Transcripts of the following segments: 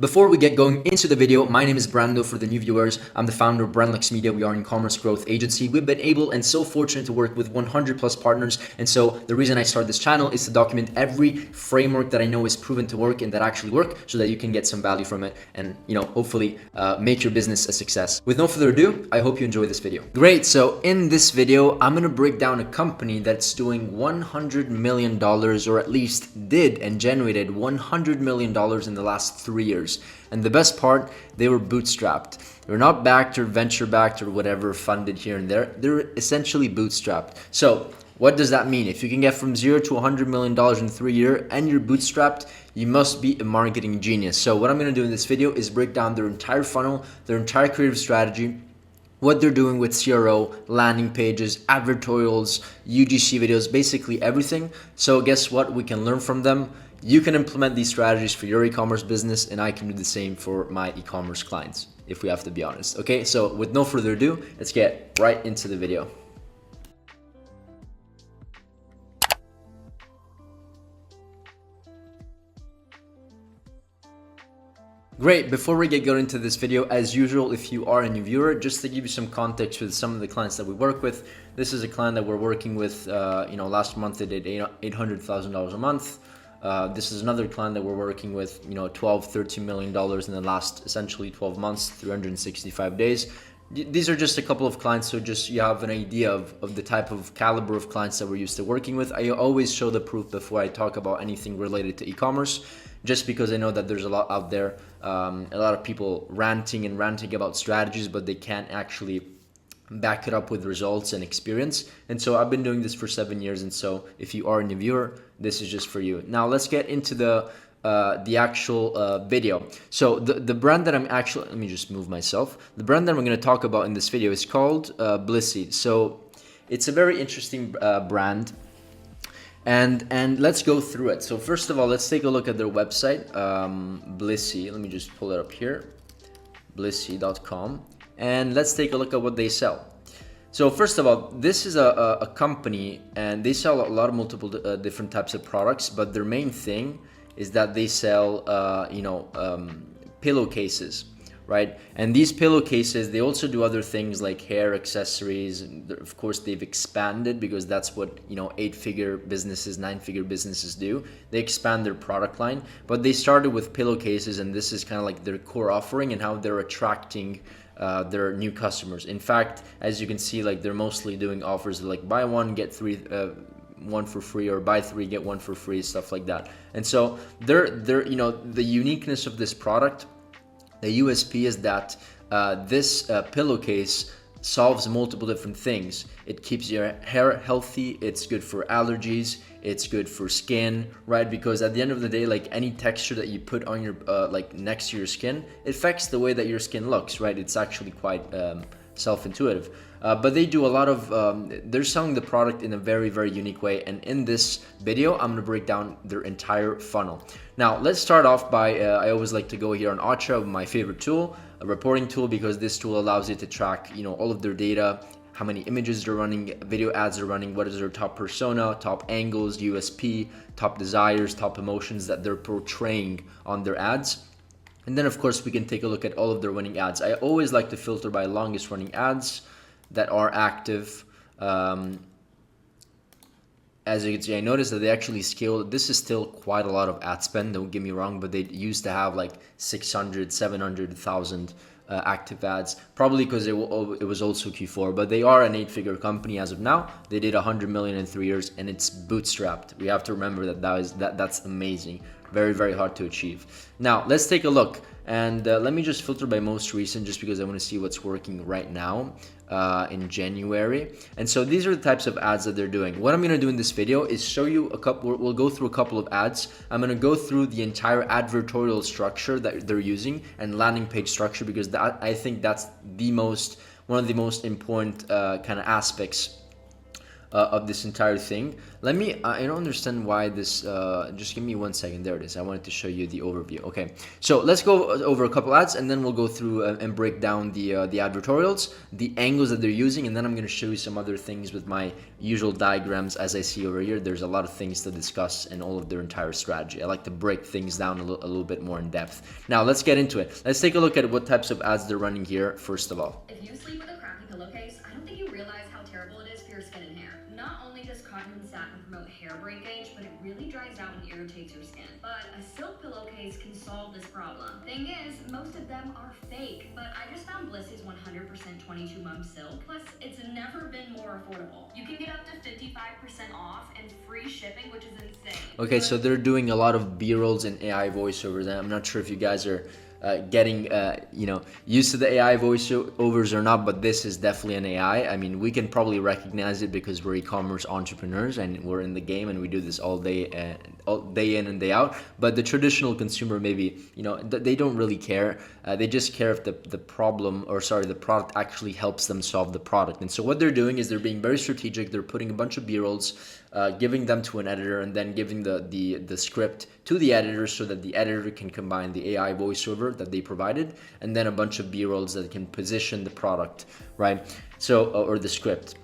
Before we get going into the video, my name is Brando for the new viewers. I'm the founder of Brandlux Media. We are an e-commerce growth agency. We've been able and so fortunate to work with 100 plus partners. And so the reason I started this channel is to document every framework that I know is proven to work and that actually work so that you can get some value from it and, hopefully make your business a success. With no further ado, I hope you enjoy this video. Great. So in this video, I'm going to break down a company that's doing $100 million, or at least did and generated $100 million in the last 3 years. And the best part, they were bootstrapped. They're not backed or venture backed or whatever, funded here and there. They're essentially bootstrapped. So what does that mean? If you can get from $0 to $100 million in 3 years and you're bootstrapped, you must be a marketing genius. So what I'm going to do in this video is break down their entire funnel, their entire creative strategy, what they're doing with CRO, landing pages, advertorials, UGC videos, basically everything. So guess what? We can learn from them. You can implement these strategies for your e-commerce business, and I can do the same for my e-commerce clients, if we have to be honest. Okay, so with no further ado, let's get right into the video. Great, before we get going into this video, as usual, if you are a new viewer, just to give you some context with some of the clients that we work with, this is a client that we're working with, last month they did $800,000 a month. This is another client that we're working with, $12, $13 million in the last essentially 12 months, 365 days. These are just a couple of clients, so just you have an idea of the type of caliber of clients that we're used to working with. I always show the proof before I talk about anything related to e-commerce, just because I know that there's a lot out there, a lot of people ranting about strategies, but they can't actually back it up with results and experience. And so I've been doing this for 7 years, and so if you are a new viewer, this is just for you. Now let's get into the actual video. So the brand that I'm actually, let me just move myself. The brand that I'm going to talk about in this video is called Blissy. So it's a very interesting brand, and let's go through it. So first of all, let's take a look at their website, Blissy. Let me just pull it up here, blissy.com. And let's take a look at what they sell. So first of all, this is a company, and they sell a lot of multiple different types of products, but their main thing is that they sell pillowcases, right? And these pillowcases, they also do other things like hair accessories. And of course, they've expanded because that's what 8-figure businesses, 9-figure businesses do. They expand their product line, but they started with pillowcases, and this is kind of like their core offering and how they're attracting their new customers. In fact, as you can see, like they're mostly doing offers like buy one get three, one for free, or buy three get one for free, stuff like that. And so they're the uniqueness of this product, the USP is that this pillowcase solves multiple different things. It keeps your hair healthy, it's good for allergies, it's good for skin, right? Because at the end of the day, like any texture that you put on your like next to your skin, it affects the way that your skin looks, right? It's actually quite self-intuitive. But they do a lot of, they're selling the product in a very, very unique way. And in this video, I'm gonna break down their entire funnel. Now, let's start off by, I always like to go here on Ocha, my favorite tool, a reporting tool, because this tool allows you to track, all of their data, how many images they're running, video ads they're running, what is their top persona, top angles, USP, top desires, top emotions that they're portraying on their ads. And then of course we can take a look at all of their winning ads. I always like to filter by longest running ads that are active. As you can see, I noticed that they actually scaled. This is still quite a lot of ad spend, don't get me wrong, but they used to have like 600, 700,000 active ads, probably because it was also Q4, but they are an 8-figure company as of now. They did 100 million in 3 years, and it's bootstrapped. We have to remember that's amazing. Very, very hard to achieve. Now let's take a look, and let me just filter by most recent, just because I want to see what's working right now in January. And so these are the types of ads that they're doing. What I'm going to do in this video is show you a couple. We'll go through a couple of ads. I'm going to go through the entire advertorial structure that they're using and landing page structure, because that, I think that's one of the most important kind of aspects of this entire thing. Let me, I don't understand why this, just give me 1 second. There it is. I wanted to show you the overview. Okay, so let's go over a couple ads, and then we'll go through and break down the advertorials, the angles that they're using, and then I'm going to show you some other things with my usual diagrams. As I see over here, there's a lot of things to discuss in all of their entire strategy. I like to break things down a little bit more in depth. Now let's get into it. Let's take a look at what types of ads they're running here first of all. If you sleep with a crappy pillowcase, I don't think you realize how terrible it is for your skin and hair. Not only does cotton and satin promote hair breakage, but it really dries out and irritates your skin. But a silk pillowcase can solve this problem. Thing is, most of them are fake, but I just found Bliss's 100% 22-month silk. Plus, it's never been more affordable. You can get up to 55% off and free shipping, which is insane. Okay, so they're doing a lot of B-rolls and AI voiceovers, and I'm not sure if you guys are getting used to the AI voiceovers or not, but this is definitely an AI. I mean, we can probably recognize it because we're e-commerce entrepreneurs and we're in the game and we do this all day in and day out. But the traditional consumer, maybe, they don't really care. They just care if the product actually helps them solve the product. And so what they're doing is they're being very strategic. They're putting a bunch of B-rolls, giving them to an editor, and then giving the script to the editor so that the editor can combine the AI voiceover that they provided and then a bunch of B-rolls that can position the product, right? So, or the script.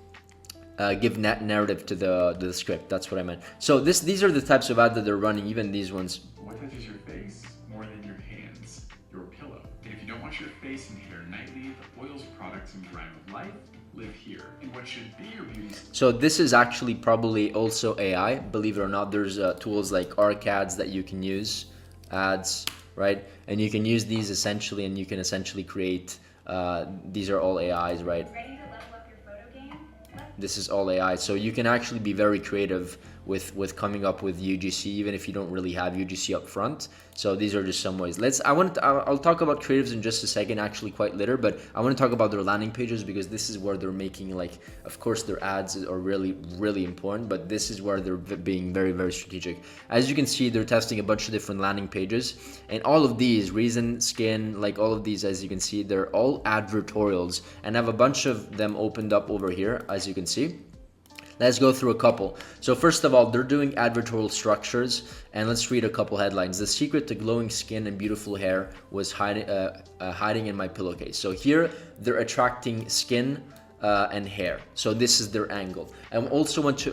Give narrative to the script. That's what I meant. So these are the types of ads that they're running, even these ones. What touches your face more than your hands? Your pillow. And if you don't wash your face and hair nightly, the oils, products, and grime of life live here. And what should be your beauty... So this is actually probably also AI. Believe it or not, there's tools like ArcAds that you can use, ads, right? And you can use these essentially, and you can essentially create, these are all AIs, right? Ready to level up your photo game? This is all AI. So you can actually be very creative with coming up with UGC, even if you don't really have UGC up front. So these are just some ways. I'll talk about creatives in just a second, actually quite later, but I want to talk about their landing pages because this is where they're making, like, of course their ads are really, really important, but this is where they're being very, very strategic. As you can see, they're testing a bunch of different landing pages, and all of these, Reason, Skin, like all of these, as you can see, they're all advertorials, and I have a bunch of them opened up over here, as you can see. Let's go through a couple. So first of all, they're doing advertorial structures, and let's read a couple headlines. The secret to glowing skin and beautiful hair was hiding in my pillowcase. So here they're attracting skin and hair. So this is their angle. I also want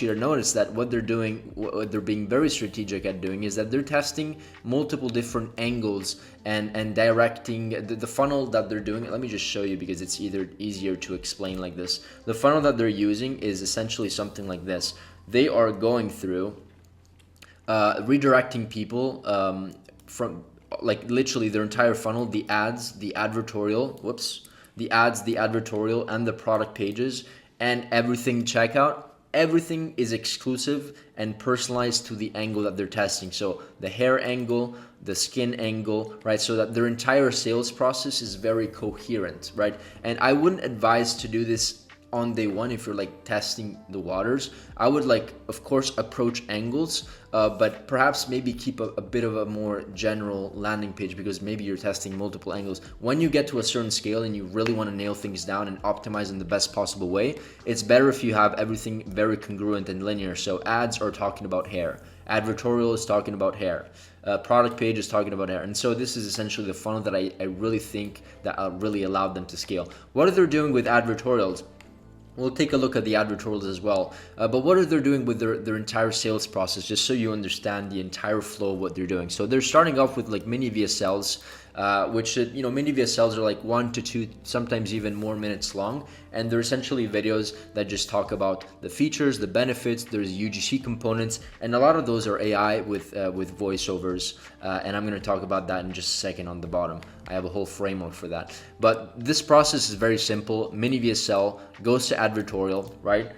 you to notice that what they're doing, what they're being very strategic at doing, is that they're testing multiple different angles and directing the funnel that they're doing. Let me just show you because it's easier to explain like this. The funnel that they're using is essentially something like this. They are going through redirecting people from, like, literally their entire funnel, the ads, the advertorial, the ads, the advertorial, and the product pages, and everything checkout. Everything is exclusive and personalized to the angle that they're testing. So the hair angle, the skin angle, right? So that their entire sales process is very coherent, right? And I wouldn't advise to do this on day one if you're like testing the waters. I would, like, of course, approach angles, but perhaps maybe keep a bit of a more general landing page because maybe you're testing multiple angles. When you get to a certain scale and you really want to nail things down and optimize in the best possible way, it's better if you have everything very congruent and linear. So ads are talking about hair, advertorial is talking about hair, product page is talking about hair. And so this is essentially the funnel that I really think that really allowed them to scale. What are they doing with advertorials? We'll take a look at the advertorials as well. But what are they doing with their entire sales process, just so you understand the entire flow of what they're doing. So they're starting off with like mini VSLs, which, mini VSLs are like 1 to 2, sometimes even more minutes long. And they're essentially videos that just talk about the features, the benefits. There's UGC components, and a lot of those are AI with voiceovers. And I'm going to talk about that in just a second on the bottom. I have a whole framework for that. But this process is very simple. Mini VSL goes to advertorial, right?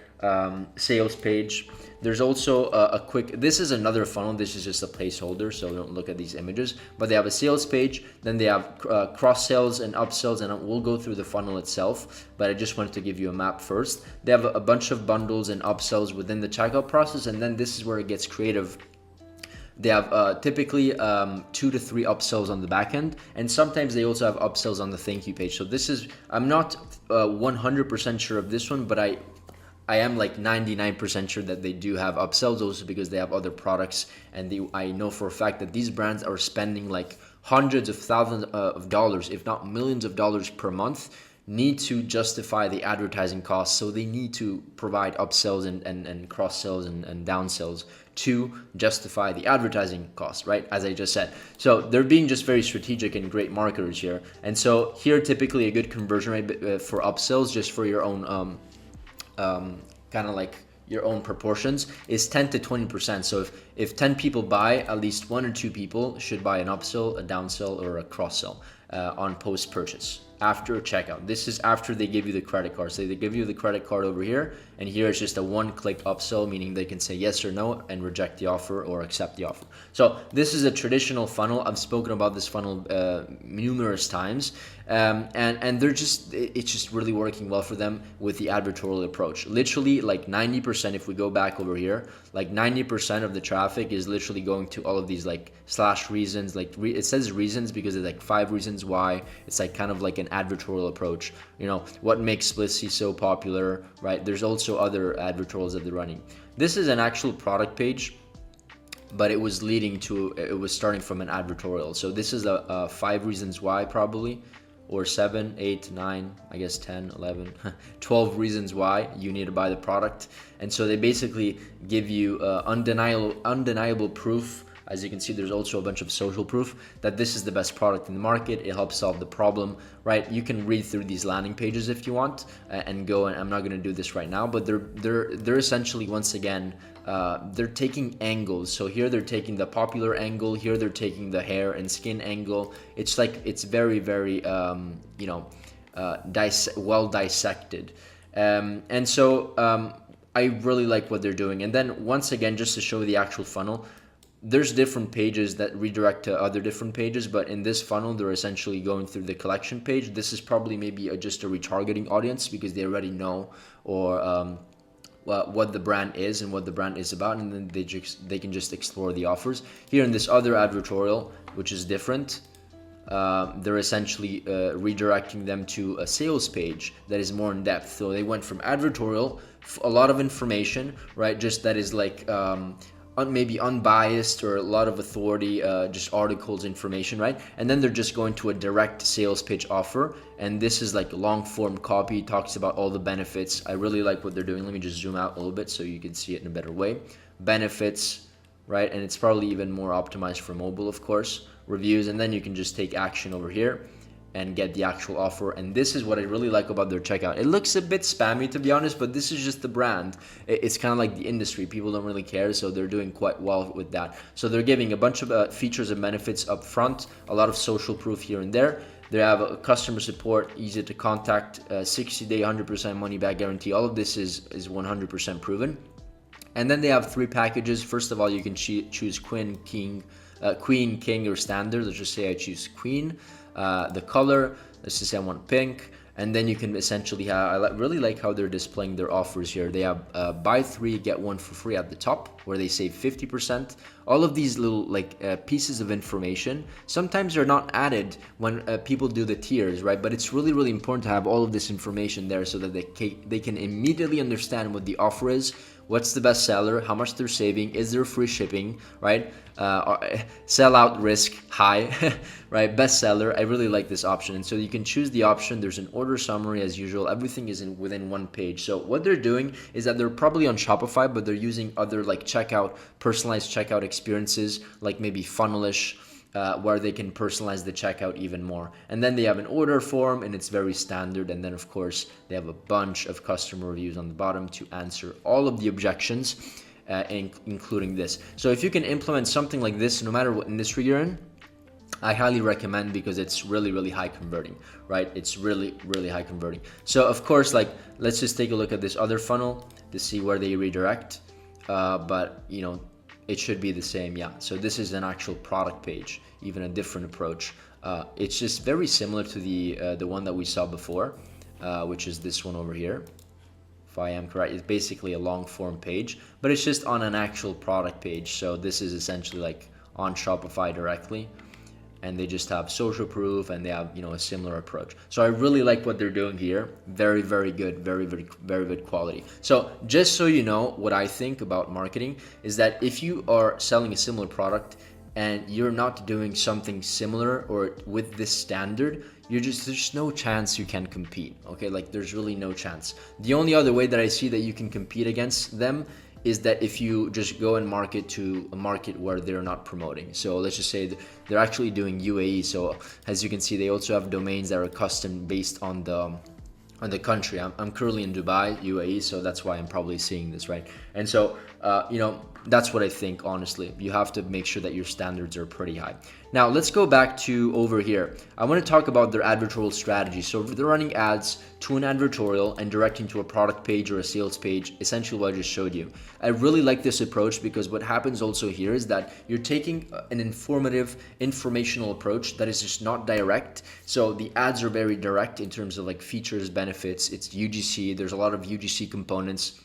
Sales page. There's also a quick, this is another funnel. This is just a placeholder, so don't look at these images. But they have a sales page, then they have cross sales and upsells, and we'll go through the funnel itself. But I just wanted to give you a map first. They have a bunch of bundles and upsells within the checkout process, and then this is where it gets creative. They have typically 2 to 3 upsells on the back end, and sometimes they also have upsells on the thank you page. So this is, I'm not 100% sure of this one, but I am like 99% sure that they do have upsells, also because they have other products, and I know for a fact that these brands are spending like hundreds of thousands of dollars, if not millions of dollars per month, need to justify the advertising costs. So they need to provide upsells and cross sells and downsells to justify the advertising costs, right? As I just said. So they're being just very strategic and great marketers here. And so here, typically a good conversion rate for upsells, just for your own kind of like your own proportions, is 10 to 20%. So if 10 people buy, at least 1 or 2 people should buy an upsell, a downsell, or a cross sell on post purchase after checkout. This is after they give you the credit card. So they give you the credit card over here, and here it's just a one-click upsell, meaning they can say yes or no and reject the offer or accept the offer. So this is a traditional funnel. I've spoken about this funnel numerous times, and it's just really working well for them with the advertorial approach. Literally, like 90%, if we go back over here, like 90% of the traffic is literally going to all of these like slash reasons. Like it says reasons because it's like 5 reasons why. It's like kind of like an advertorial approach. You know, what makes Splitsy so popular, right? There's also other advertorials that they're running. This is an actual product page, but it was starting from an advertorial. So this is a 5 reasons why, probably, or 7, 8, 9, I guess 10, 11, 12 reasons why you need to buy the product. And so they basically give you undeniable proof. As you can see, there's also a bunch of social proof that this is the best product in the market. It helps solve the problem, right? You can read through these landing pages if you want and go, and I'm not going to do this right now, but they're essentially, once again, they're taking angles. So here they're taking the popular angle, here they're taking the hair and skin angle. It's like, it's very, very, well dissected. And so I really like what they're doing. And then once again, just to show the actual funnel, there's different pages that redirect to other different pages, but in this funnel, they're essentially going through the collection page. This is probably maybe just a retargeting audience because they already know or what the brand is and what the brand is about, and then they can just explore the offers. Here in this other advertorial, which is different, they're essentially redirecting them to a sales page that is more in depth. So they went from advertorial, a lot of information, right? Just that is like maybe unbiased or a lot of authority, just articles, information, right? And then they're just going to a direct sales pitch offer, and this is like long form copy, talks about all the benefits. I really like what they're doing. Let me just zoom out a little bit so you can see it in a better way. Benefits, right? And it's probably even more optimized for mobile, of course. Reviews, and then you can just take action over here and get the actual offer. And this is what I really like about their checkout. It looks a bit spammy, to be honest, but this is just the brand. It's kind of like the industry. People don't really care, so they're doing quite well with that. So they're giving a bunch of features and benefits up front, a lot of social proof here and there. They have a customer support, easy to contact, 60-day, 100% money back guarantee. All of this is 100% proven. And then they have 3 packages. First of all, you can choose Queen, King, or Standard. Let's just say I choose Queen. The color, let's just say I want pink, and then you can essentially have, really like how they're displaying their offers here. They have buy 3 get 1 for free at the top, where they save 50%. All of these little pieces of information sometimes are not added when people do the tiers, right? But it's really, really important to have all of this information there so that they can immediately understand what the offer is, what's the best seller, how much they're saving, is there free shipping, right? Sellout risk high, right? Best seller. I really like this option. And so you can choose the option. There's an order summary as usual. Everything is within one page. So what they're doing is that they're probably on Shopify, but they're using other like personalized checkout experiences, like maybe Funnelish, where they can personalize the checkout even more. And then they have an order form, and it's very standard. And then of course they have a bunch of customer reviews on the bottom to answer all of the objections, including this. So if you can implement something like this, no matter what industry you're in, I highly recommend, because it's really, really high converting, right? It's really, really high converting. So of course, like, let's just take a look at this other funnel to see where they redirect. But you know, it should be the same. Yeah. So this is an actual product page, even a different approach. It's just very similar to the one that we saw before, which is this one over here. If I am correct, it's basically a long form page, but it's just on an actual product page. So this is essentially like on Shopify directly. and they just have social proof, and they have, you know, a similar approach. So I really like what they're doing here. Very, very good, very good quality. So just so you know, what I think about marketing is that if you are selling a similar product and you're not doing something similar or with this standard, there's no chance you can compete. Okay, like there's really no chance. The only other way that I see that you can compete against them is that if you just go and market to a market where they're not promoting. So let's just say they're actually doing UAE. So as you can see, they also have domains that are custom based on the country. I'm currently in Dubai, UAE, so that's why I'm probably seeing this, right? And so, you know, that's what I think, honestly. You have to make sure that your standards are pretty high. Now, let's go back to over here. I want to talk about their advertorial strategy. So they're running ads to an advertorial and directing to a product page or a sales page, essentially what I just showed you. I really like this approach because what happens also here is that you're taking an informational approach that is just not direct. So the ads are very direct in terms of like features, benefits, it's UGC, there's a lot of UGC components,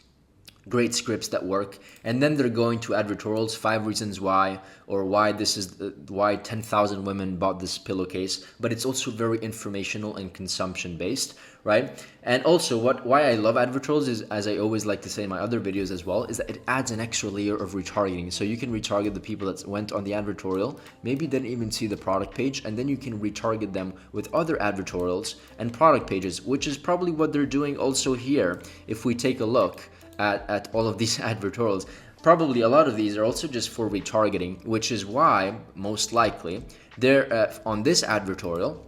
great scripts that work, and then they're going to advertorials, 5 reasons why, or why this is why 10,000 women bought this pillowcase. But it's also very informational and consumption based, right? And also why I love advertorials is, as I always like to say in my other videos as well, is that it adds an extra layer of retargeting. So you can retarget the people that went on the advertorial, maybe didn't even see the product page, and then you can retarget them with other advertorials and product pages, which is probably what they're doing also here. If we take a look at all of these advertorials, probably a lot of these are also just for retargeting, which is why most likely they're on this advertorial,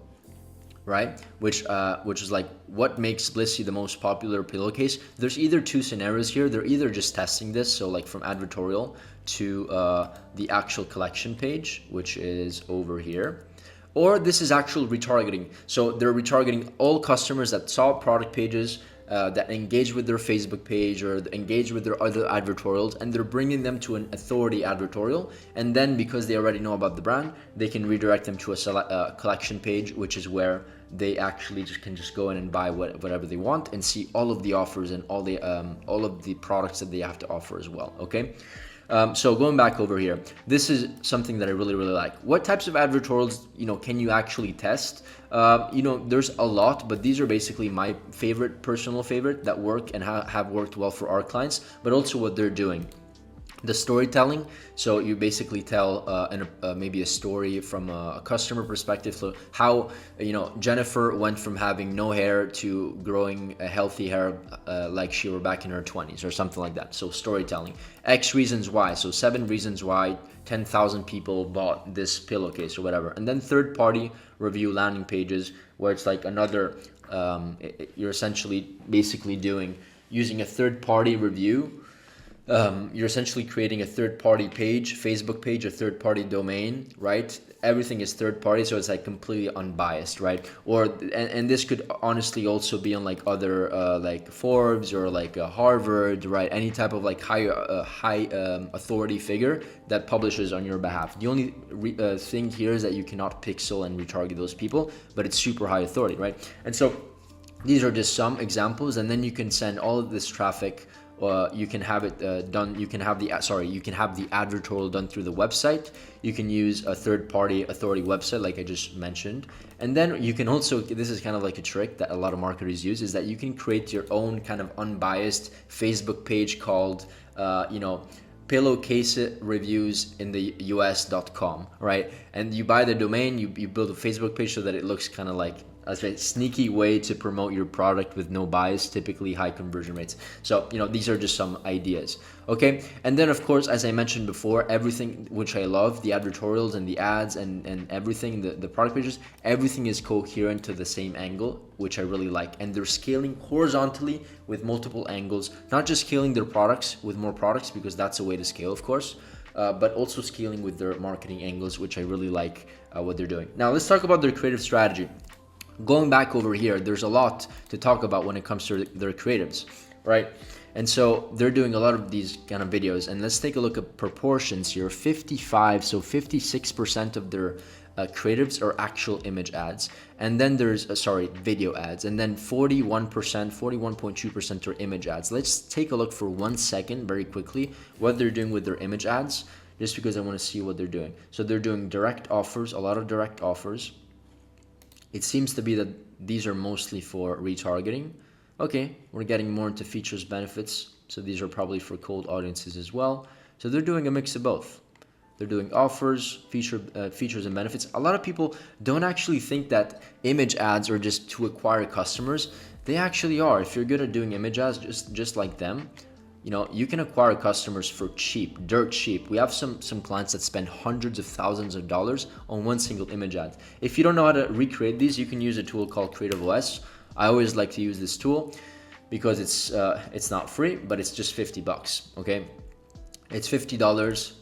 right, which is like what makes Blissy the most popular pillowcase. There's either two scenarios here. They're either just testing this, so like from advertorial to the actual collection page, which is over here, or this is actual retargeting. So they're retargeting all customers that saw product pages, that engage with their Facebook page or engage with their other advertorials, and they're bringing them to an authority advertorial. And then because they already know about the brand, they can redirect them to a collection page, which is where they actually can just go in and buy whatever they want and see all of the offers and all of the products that they have to offer as well. Okay. So going back over here, this is something that I really like. What types of advertorials, you know, can you actually test? You know, there's a lot, but these are basically my personal favorite that work and have worked well for our clients, but also what they're doing. The storytelling, so you basically tell maybe a story from a customer perspective. So how, you know, Jennifer went from having no hair to growing a healthy hair like she were back in her 20s or something like that. So storytelling. X reasons why, so 7 reasons why 10,000 people bought this pillowcase or whatever. And then third party review landing pages, where it's like another, you're essentially basically using a third party review. You're essentially creating a third-party page, Facebook page, a third-party domain, right? Everything is third-party, so it's like completely unbiased, right? Or and this could honestly also be on like other like Forbes or like Harvard, right? Any type of like high authority figure that publishes on your behalf. The only thing here is that you cannot pixel and retarget those people, but it's super high authority, right? And so these are just some examples, and then you can send all of this traffic. You can have it done. You can have the advertorial done through the website. You can use a third-party authority website, like I just mentioned, and then you can also. This is kind of like a trick that a lot of marketers use, is that you can create your own kind of unbiased Facebook page called, pillowcase reviews in the us.com, right? And you buy the domain, you build a Facebook page so that it looks kind of like a sneaky way to promote your product with no bias, typically high conversion rates. So, you know, these are just some ideas. Okay. And then of course, as I mentioned before, everything, which I love, the advertorials and the ads and everything, the product pages, everything is coherent to the same angle, which I really like. And they're scaling horizontally with multiple angles, not just scaling their products with more products, because that's a way to scale, of course, but also scaling with their marketing angles, which I really like what they're doing. Now let's talk about their creative strategy. Going back over here, there's a lot to talk about when it comes to their creatives, right? And so they're doing a lot of these kind of videos, and let's take a look at proportions here. 56% of their creatives are actual image ads, and then there's video ads, and then 41.2% are image ads. Let's take a look for 1 second very quickly what they're doing with their image ads. just because I want to see what they're doing. So they're doing direct offers, a lot of direct offers. It seems to be that these are mostly for retargeting. Okay, we're getting more into features, benefits. So these are probably for cold audiences as well. So they're doing a mix of both. They're doing offers, features and benefits. A lot of people don't actually think that image ads are just to acquire customers. They actually are. If you're good at doing image ads, just like them, you know, you can acquire customers for cheap, dirt cheap. We have some clients that spend hundreds of thousands of dollars on one single image ad. If you don't know how to recreate these, you can use a tool called Creative OS. I always like to use this tool because it's not free, but it's just $50. Okay, it's $50,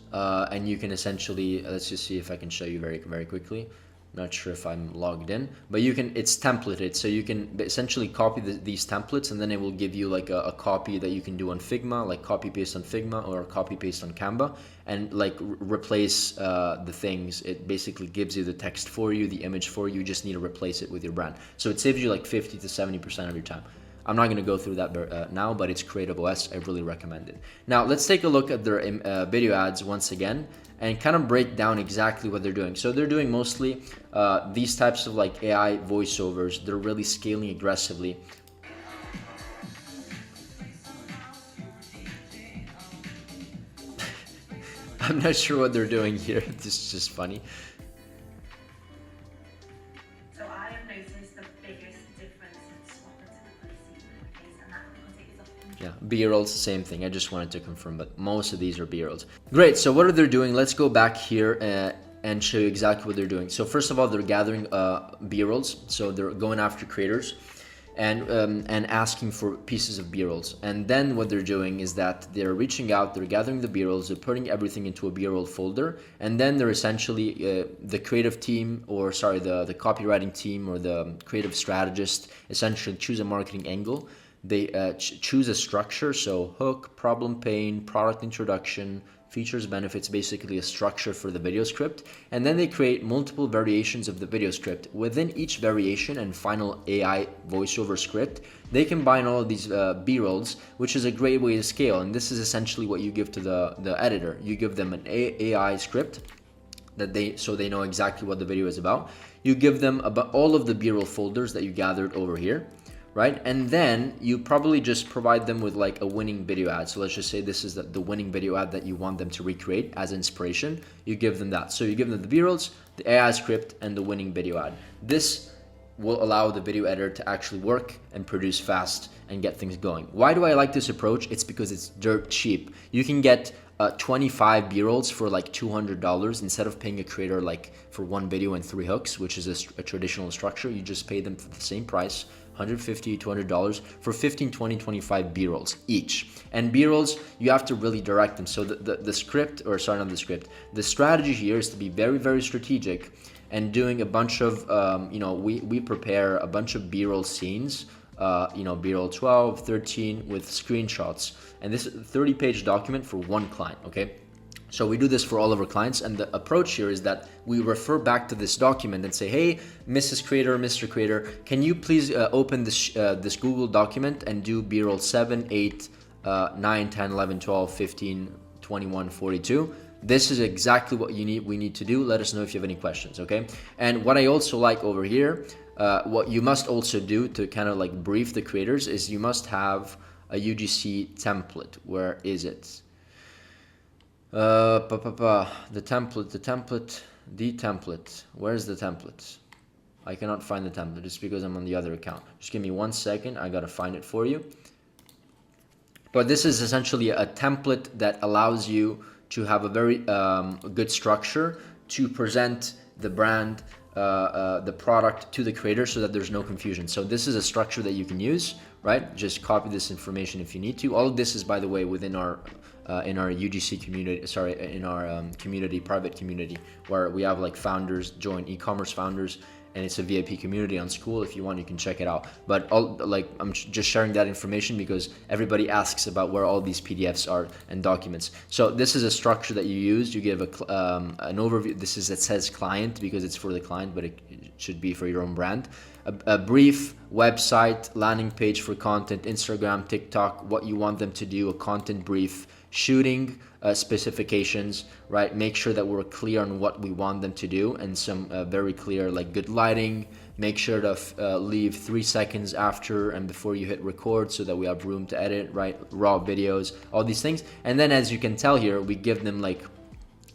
and you can essentially, let's just see if I can show you very quickly. Not sure if I'm logged in, but you can, it's templated, so you can essentially copy these templates, and then it will give you like a copy that you can do on Figma, like copy paste on Figma or copy paste on Canva, and like replace the things. It basically gives you the text for you, the image for you. You just need to replace it with your brand. So it saves you like 50 to 70% of your time. I'm not going to go through that now, but it's Creative OS. I really recommend it. Now let's take a look at their video ads once again and kind of break down exactly what they're doing. So they're doing mostly these types of like AI voiceovers. They're really scaling aggressively. I'm not sure what they're doing here. This is just funny. So I have noticed the biggest difference in swapping to the placing case, and that's because it is a Yeah, B-rolls, same thing. I just wanted to confirm, but most of these are B-rolls. Great, so what are they doing? Let's go back here and show you exactly what they're doing. So first of all, they're gathering B-rolls. So they're going after creators and asking for pieces of B-rolls. And then what they're doing is that they're reaching out, they're gathering the B-rolls, they're putting everything into a B-roll folder, and then they're essentially the creative team, or sorry, the copywriting team or the creative strategist essentially choose a marketing angle. They choose a structure, so hook, problem, pain, product introduction, features, benefits, basically a structure for the video script, and then they create multiple variations of the video script. Within each variation and final AI voiceover script, they combine all of these B-rolls, which is a great way to scale, and this is essentially what you give to the editor. You give them an AI script that so they know exactly what the video is about. You give them about all of the B-roll folders that you gathered over here, right? And then you probably just provide them with like a winning video ad. So let's just say this is the winning video ad that you want them to recreate as inspiration. You give them that. So you give them the B-rolls, the AI script, and the winning video ad. This will allow the video editor to actually work and produce fast and get things going. Why do I like this approach? It's because it's dirt cheap. You can get 25 B-rolls for like $200 instead of paying a creator like for one video and 3 hooks, which is a traditional structure. You just pay them for the same price, $150, $200 for 15, 20, 25 B-rolls each. And B-rolls, you have to really direct them. So the script, or sorry, not the script, the strategy here is to be very strategic and doing a bunch of, we prepare a bunch of B-roll scenes, B-roll 12, 13 with screenshots. And this is a 30-page document for one client, okay? So we do this for all of our clients, and the approach here is that we refer back to this document and say, hey, Mrs. Creator, Mr. Creator, can you please open this Google document and do B-roll 7, 8, 9, 10, 11, 12, 15, 21, 42. This is exactly what we need to do. Let us know if you have any questions, okay? And what I also like over here, what you must also do to kind of like brief the creators is you must have a UGC template. Where is it? The template. Where's the template? I cannot find the template. It's because I'm on the other account. Just give me 1 second. I gotta find it for you. But this is essentially a template that allows you to have a very good structure to present the brand, the product to the creator so that there's no confusion. So this is a structure that you can use, right? Just copy this information if you need to. All of this is, by the way, within our in our UGC community, in our community, private community, where we have like founders join, e-commerce founders, and it's a VIP community on School. If you want, you can check it out. But I'm just sharing that information because everybody asks about where all these PDFs are and documents. So this is a structure that you use. You give an overview. This is, it says client because it's for the client, but it should be for your own brand. A brief, website, landing page for content, Instagram, TikTok, what you want them to do, a content brief, shooting specifications, right? Make sure that we're clear on what we want them to do, and some very clear, like good lighting. Make sure to leave 3 seconds after and before you hit record so that we have room to edit, right? Raw videos, all these things. And then as you can tell here, we give them like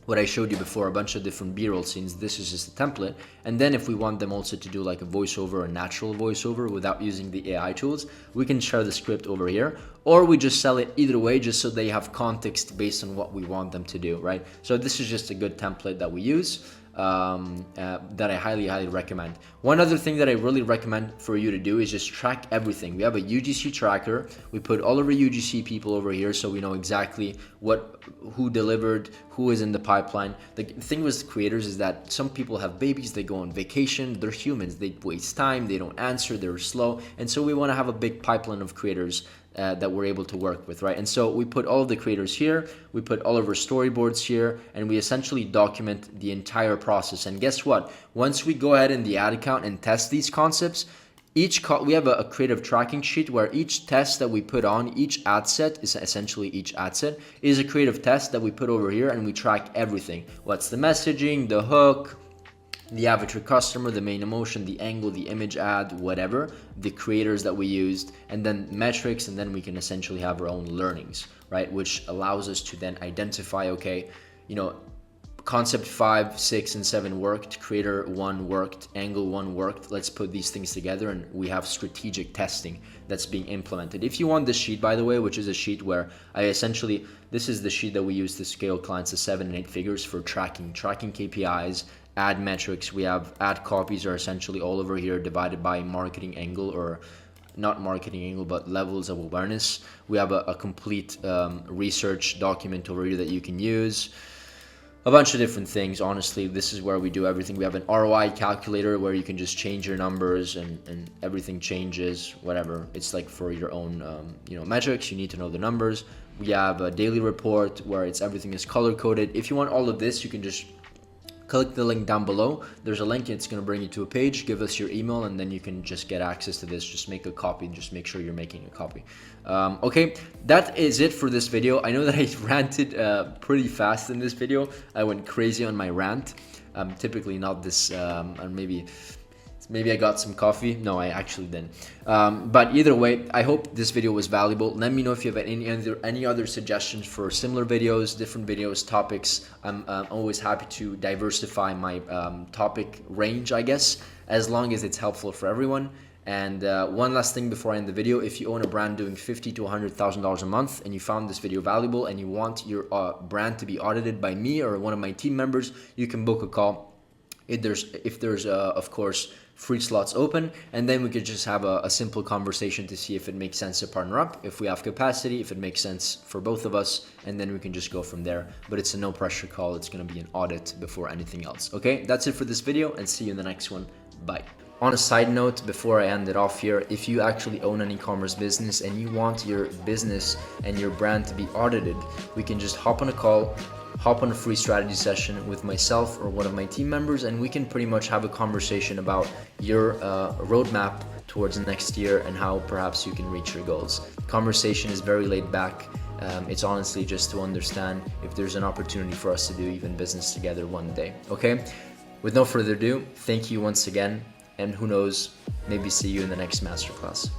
what I showed you before, a bunch of different B-roll scenes. This is just a template. And then if we want them also to do like a voiceover, a natural voiceover without using the AI tools, we can share the script over here, or we just sell it either way, just so they have context based on what we want them to do, right? So this is just a good template that we use. That I highly recommend. One other thing that I really recommend for you to do is just track everything. We have a UGC tracker. We put all of our UGC people over here so we know exactly who delivered, who is in the pipeline. The thing with creators is that some people have babies, they go on vacation, they're humans, they waste time, they don't answer, they're slow, and so we want to have a big pipeline of creators that we're able to work with, right? And so we put all of the creators here, we put all of our storyboards here, and we essentially document the entire process. And guess what? Once we go ahead in the ad account and test these concepts, we have a creative tracking sheet where each test that we put on, each ad set is essentially each ad set is a creative test that we put over here, and we track everything. What's the messaging, the hook, the avatar customer, the main emotion, the angle, the image ad, whatever, the creators that we used, and then metrics, and then we can essentially have our own learnings, right? Which allows us to then identify, okay, concept 5, 6, and 7 worked, creator 1 worked, angle 1 worked. Let's put these things together, and we have strategic testing that's being implemented. If you want this sheet, by the way, which is a sheet where this is the sheet that we use to scale clients to 7 and 8 figures for tracking KPIs, ad metrics. We have ad copies are essentially all over here divided by marketing angle, or not marketing angle, but levels of awareness. We have a complete research document over here that you can use. A bunch of different things. Honestly, this is where we do everything. We have an ROI calculator where you can just change your numbers and everything changes, whatever. It's like for your own metrics, you need to know the numbers. We have a daily report where everything is color coded. If you want all of this, you can just click the link down below. There's a link, it's going to bring you to a page. Give us your email and then you can just get access to this. Just make a copy, just make sure you're making a copy. Okay, that is it for this video. I know that I ranted pretty fast in this video. I went crazy on my rant. Typically not this, and maybe I got some coffee. No, I actually didn't. But either way, I hope this video was valuable. Let me know if you have any other suggestions for similar videos, different videos, topics. I'm always happy to diversify my topic range, I guess, as long as it's helpful for everyone. And one last thing before I end the video: if you own a brand doing $50,000 to $100,000 a month and you found this video valuable and you want your brand to be audited by me or one of my team members, you can book a call. If there's of course free slots open, and then we could just have a simple conversation to see if it makes sense to partner up, if we have capacity, if it makes sense for both of us, and then we can just go from there. But it's a no pressure call. It's going to be an audit before anything else. Okay, that's it for this video, and see you in the next one. Bye. On a side note, before I end it off here, if you actually own an e-commerce business and you want your business and your brand to be audited, we can just hop on a call, hop on a free strategy session with myself or one of my team members, and we can pretty much have a conversation about your roadmap towards next year and how perhaps you can reach your goals. The conversation is very laid back. It's honestly just to understand if there's an opportunity for us to do even business together one day. Okay, with no further ado, thank you once again, and who knows, maybe see you in the next masterclass.